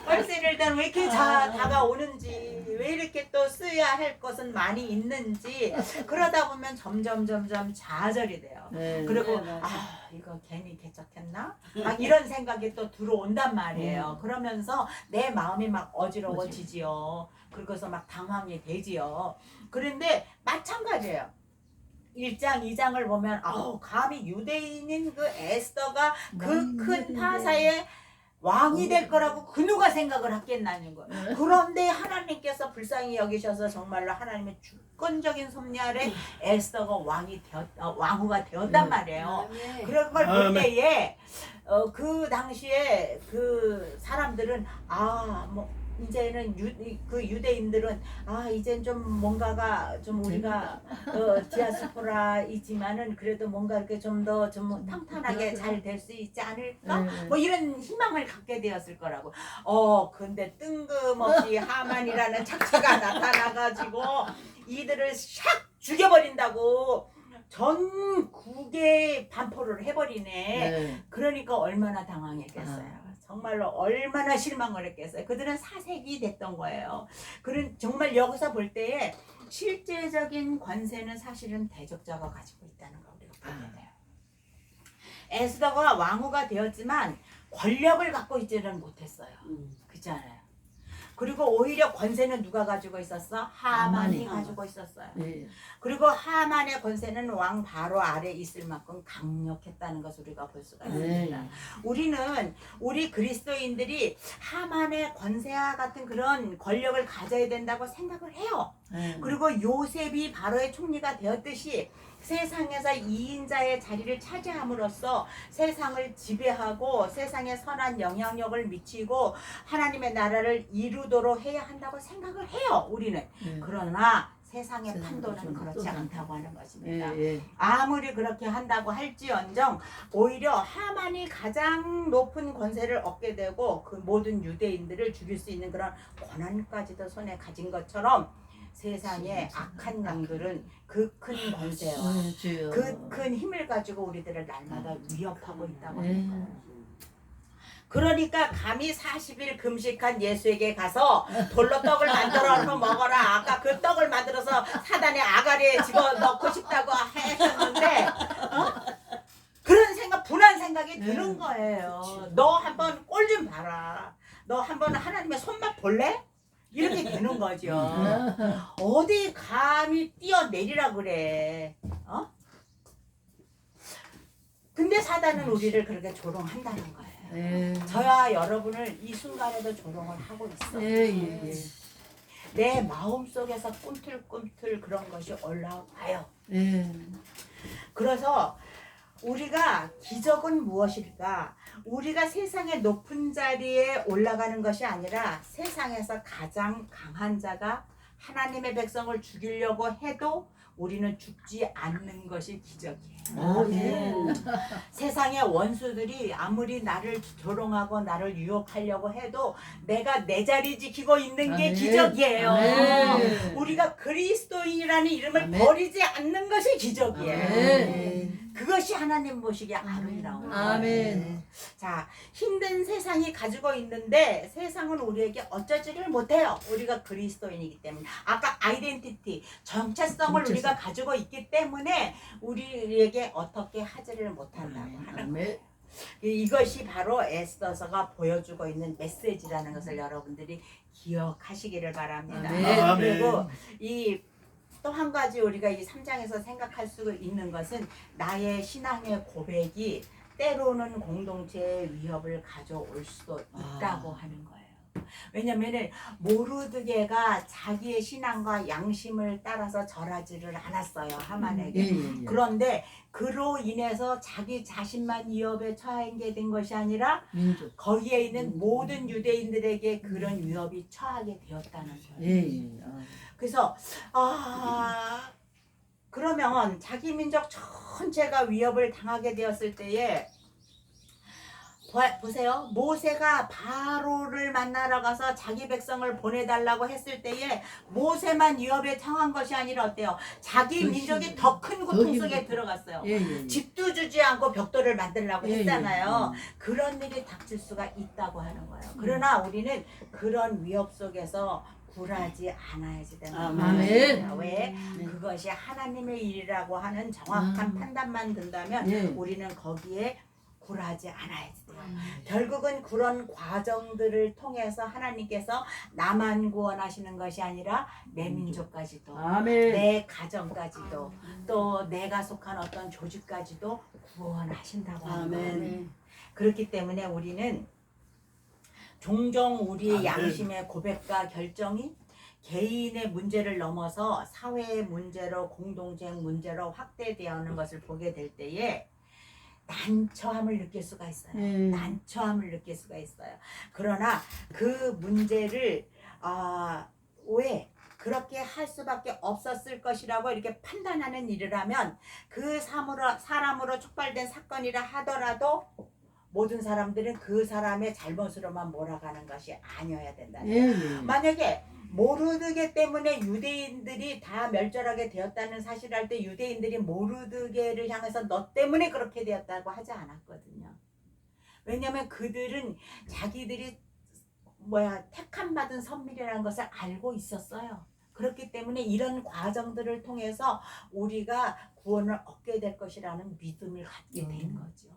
월세 낼 딸은 왜 이렇게 다가오는지 왜 이렇게 또 써야 할 것은 많이 있는지 그러다 보면 점점 좌절이 돼요. 그리고 이거 괜히 개척했나? 막 이런 생각이 또 들어온단 말이에요. 그러면서 내 마음이 막 어지러워지지요. 그러고서 막 당황이 되지요. 그런데 마찬가지예요. 1장, 2장을 보면 감히 유대인인 그 에스더가 그 큰 파사의 왕이 될 거라고 그 누가 생각을 했겠나는 거예요. 그런데 하나님께서 불쌍히 여기셔서 정말로 하나님의 주권적인 섭리 아래 에스더가 왕후가 되었단 말이에요. 그런 걸 볼 때에 그 당시에 그 사람들은 이제는 유대인들은 이젠 좀 뭔가가 좀 우리가 디아스포라이지만은 그래도 뭔가 이렇게 좀 더 좀 탄탄하게 잘 될 수 있지 않을까? 뭐 이런 희망을 갖게 되었을 거라고. 근데 뜬금없이 하만이라는 착취가 나타나가지고 이들을 샥 죽여버린다고 전국에 반포를 해버리네. 그러니까 얼마나 당황했겠어요. 정말로 얼마나 실망을 했겠어요. 그들은 사색이 됐던 거예요. 정말 여기서 볼 때에 실제적인 권세는 사실은 대적자가 가지고 있다는 걸 우리가 보게 돼요. 에스더가 왕후가 되었지만 권력을 갖고 있지는 못했어요. 그렇잖아요. 그리고 오히려 권세는 누가 가지고 있었어? 하만이 가지고 있었어요. 그리고 하만의 권세는 왕 바로 아래 있을 만큼 강력했다는 것을 우리가 볼 수가 있습니다. 우리 그리스도인들이 하만의 권세와 같은 그런 권력을 가져야 된다고 생각을 해요. 그리고 요셉이 바로의 총리가 되었듯이 세상에서 2인자의 자리를 차지함으로써 세상을 지배하고 세상에 선한 영향력을 미치고 하나님의 나라를 이루도록 해야 한다고 생각을 해요. 우리는. 그러나 세상의 판도는 그렇지 않다고 하는 것입니다. 아무리 그렇게 한다고 할지언정 오히려 하만이 가장 높은 권세를 얻게 되고 그 모든 유대인들을 죽일 수 있는 그런 권한까지도 손에 가진 것처럼 세상의 악한 영들은 그 큰 권세와 그 큰 힘을 가지고 우리들을 날마다 위협하고 있다고 하는 거예요. 그러니까 감히 40일 금식한 예수에게 가서 돌로 떡을 만들어서 먹어라. 아까 그 떡을 만들어서 사단의 아가리에 집어넣고 싶다고 했었는데 그런 생각, 분한 생각이 드는 거예요. 너 한번 꼴 좀 봐라. 너 한번 하나님의 손맛 볼래? 이렇게 되는 거죠. 어디 감히 뛰어내리라 그래. 근데 사단은 우리를 그렇게 조롱한다는 거예요. 저와 여러분을 이 순간에도 조롱을 하고 있어요. 내 마음속에서 꿈틀꿈틀 그런 것이 올라와요. 그래서 우리가 기적은 무엇일까? 우리가 세상의 높은 자리에 올라가는 것이 아니라 세상에서 가장 강한 자가 하나님의 백성을 죽이려고 해도 우리는 죽지 않는 것이 기적이에요. 세상의 원수들이 아무리 나를 조롱하고 나를 유혹하려고 해도 내가 내 자리 지키고 있는 게 기적이에요. 우리가 그리스도인이라는 이름을 버리지 않는 것이 기적이에요. 그것이 하나님 보시기에 아름다운 거예요. 자, 힘든 세상이 가지고 있는데 세상은 우리에게 어쩌지를 못해요. 우리가 그리스도인이기 때문에. 아까 아이덴티티, 정체성을 우리가 가지고 있기 때문에 우리에게 어떻게 하지를 못한다고 하는 거예요. 이것이 바로 에스더서가 보여주고 있는 메시지라는 것을 여러분들이 기억하시기를 바랍니다. 그리고 이 또 한 가지 우리가 이 3장에서 생각할 수 있는 것은 나의 신앙의 고백이 때로는 공동체의 위협을 가져올 수도 있다고 하는 거예요. 왜냐면은 모르드게가 자기의 신앙과 양심을 따라서 절하지를 않았어요. 하만에게. 그런데 그로 인해서 자기 자신만 위협에 처하게 된 것이 아니라 거기에 있는 모든 유대인들에게 그런 위협이 처하게 되었다는 거예요. 그래서 그러면 자기 민족 전체가 위협을 당하게 되었을 때에 보세요. 모세가 바로를 만나러 가서 자기 백성을 보내달라고 했을 때에 모세만 위협에 처한 것이 아니라 어때요? 자기 민족이 더 큰 고통 속에 들어갔어요. 집도 주지 않고 벽돌을 만들려고 했잖아요. 그런 일이 닥칠 수가 있다고 하는 거예요. 그러나 우리는 그런 위협 속에서 굴하지 않아야지 되는 거예요. 왜? 그것이 하나님의 일이라고 하는 정확한 판단만 든다면 우리는 거기에 굴하지 않아야지 돼요. 결국은 그런 과정들을 통해서 하나님께서 나만 구원하시는 것이 아니라 내 민족까지도 내 가정까지도 또 내가 속한 어떤 조직까지도 구원하신다고 하는 거예요. 그렇기 때문에 우리는 종종 우리의 양심의 고백과 결정이 개인의 문제를 넘어서 사회의 문제로 공동체 문제로 확대되어오는 것을 보게 될 때에 난처함을 느낄 수가 있어요. 난처함을 느낄 수가 있어요. 그러나 그 문제를 왜 그렇게 할 수밖에 없었을 것이라고 이렇게 판단하는 일을 하면 그 사람으로 촉발된 사건이라 하더라도 모든 사람들은 그 사람의 잘못으로만 몰아가는 것이 아니어야 된다는 거예요. 만약에 모르드게 때문에 유대인들이 다 멸절하게 되었다는 사실을 알 때 유대인들이 모르드게를 향해서 너 때문에 그렇게 되었다고 하지 않았거든요. 왜냐하면 그들은 자기들이 택함 받은 선민이라는 것을 알고 있었어요. 그렇기 때문에 이런 과정들을 통해서 우리가 구원을 얻게 될 것이라는 믿음을 갖게 된 거죠.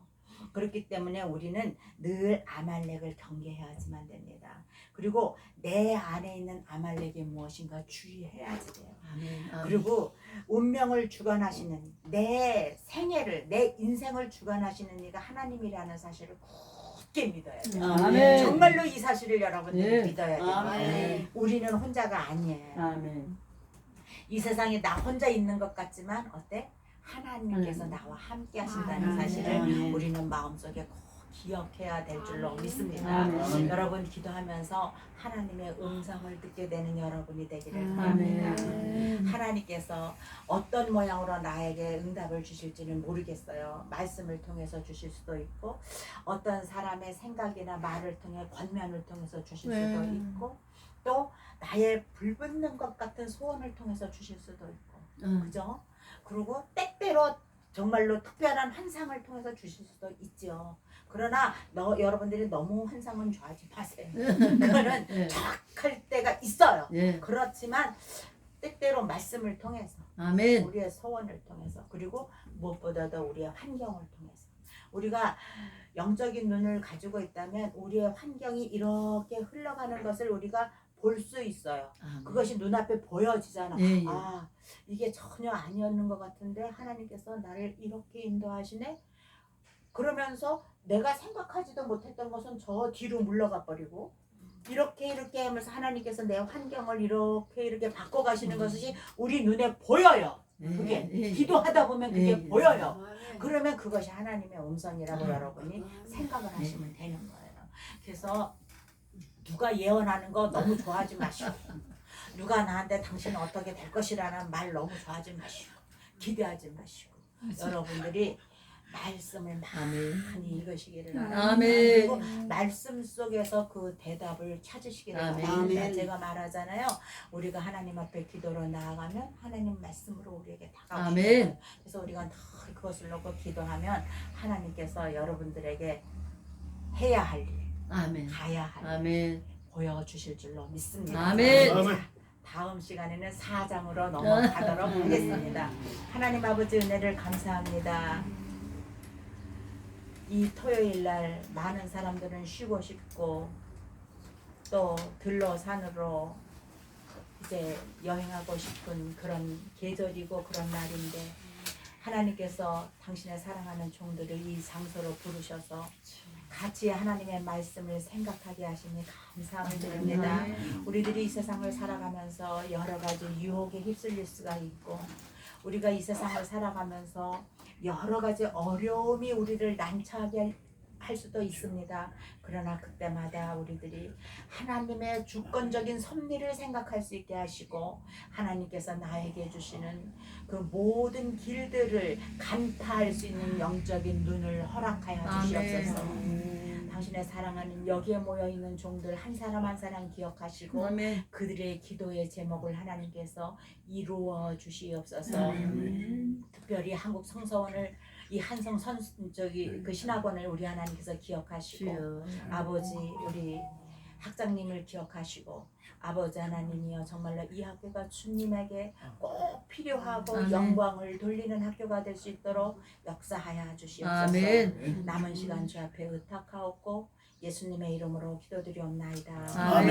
그렇기 때문에 우리는 늘 아말렉을 경계해야지만 됩니다. 그리고 내 안에 있는 아말렉이 무엇인가 주의해야지 돼요. 그리고 운명을 주관하시는 내 생애를 내 인생을 주관하시는 이가 하나님이라는 사실을 굳게 믿어야 돼요. 정말로 이 사실을 여러분들이 믿어야 돼요. 우리는 혼자가 아니에요. 이 세상에 나 혼자 있는 것 같지만 어때? 하나님께서 나와 함께 하신다는 사실을 아멘. 우리는 마음속에 꼭 기억해야 될 줄로 믿습니다. 아멘. 여러분 기도하면서 하나님의 음성을 듣게 되는 여러분이 되기를 아멘. 바랍니다. 하나님께서 어떤 모양으로 나에게 응답을 주실지는 모르겠어요. 말씀을 통해서 주실 수도 있고 어떤 사람의 생각이나 말을 통해 권면을 통해서 주실 수도 있고 또 나의 불붙는 것 같은 소원을 통해서 주실 수도 있고 그죠? 그리고 때때로 정말로 특별한 환상을 통해서 주실 수도 있죠. 그러나 여러분들이 너무 환상은 좋아하지 마세요. 그거는 정확할 때가 있어요. 예. 그렇지만 때때로 말씀을 통해서 아멘. 우리의 소원을 통해서 그리고 무엇보다도 우리의 환경을 통해서 우리가 영적인 눈을 가지고 있다면 우리의 환경이 이렇게 흘러가는 것을 우리가 볼 수 있어요. 아멘. 그것이 눈앞에 보여지잖아. 예, 예. 아 이게 전혀 아니었는 것 같은데 하나님께서 나를 이렇게 인도하시네. 그러면서 내가 생각하지도 못했던 것은 저 뒤로 물러가 버리고 이렇게 하면서 하나님께서 내 환경을 이렇게 바꿔가시는 것이 우리 눈에 보여요. 그게 예, 예. 기도하다 보면 그게 예, 예. 보여요. 그러면 그것이 하나님의 음성이라고 여러분이 생각을 하시면 되는 거예요. 그래서 누가 예언하는 거 너무 좋아하지 마시고 누가 나한테 당신은 어떻게 될 것이라는 말 너무 좋아하지 마시고 기대하지 마시고 여러분들이 말씀을 많이 읽으시기를 바랍니다. 아멘. 그리고 말씀 속에서 그 대답을 찾으시기를 아멘. 바랍니다. 아멘. 제가 말하잖아요. 우리가 하나님 앞에 기도로 나아가면 하나님 말씀으로 우리에게 다가오시는 아멘. 거예요. 그래서 우리가 늘 그것을 놓고 기도하면 하나님께서 여러분들에게 해야 할 일, 아멘. 가야 할 일 아멘. 보여주실 줄로 믿습니다. 아멘. 자, 다음 시간에는 4장으로 넘어가도록 하겠습니다. 하나님 아버지 은혜를 감사합니다. 이 토요일 날 많은 사람들은 쉬고 싶고 또 들로 산으로 이제 여행하고 싶은 그런 계절이고 그런 날인데 하나님께서 당신의 사랑하는 종들을 이 장소로 부르셔서 같이 하나님의 말씀을 생각하게 하시니 감사함을 드립니다. 우리들이 이 세상을 살아가면서 여러 가지 유혹에 휩쓸릴 수가 있고 우리가 이 세상을 살아가면서 여러 가지 어려움이 우리를 난처하게 할 수도 있습니다. 그러나 그때마다 우리들이 하나님의 주권적인 섭리를 생각할 수 있게 하시고 하나님께서 나에게 주시는 그 모든 길들을 간파할 수 있는 영적인 눈을 허락하여 주시옵소서. 당신의 사랑하는 여기에 모여있는 종들 한 사람 한 사람 기억하시고 아멘. 그들의 기도의 제목을 하나님께서 이루어 주시옵소서. 특별히 한국 성서원을 이 한성 그 신학원을 우리 하나님께서 기억하시고 주여. 아버지 우리 학장님을 기억하시고 아버지 하나님이여 정말로 이 학교가 주님에게 꼭 필요하고 아멘. 영광을 돌리는 학교가 될 수 있도록 역사하여 주시옵소서. 아멘. 남은 시간 주 앞에 의탁하옵고 예수님의 이름으로 기도드리옵나이다. 아멘.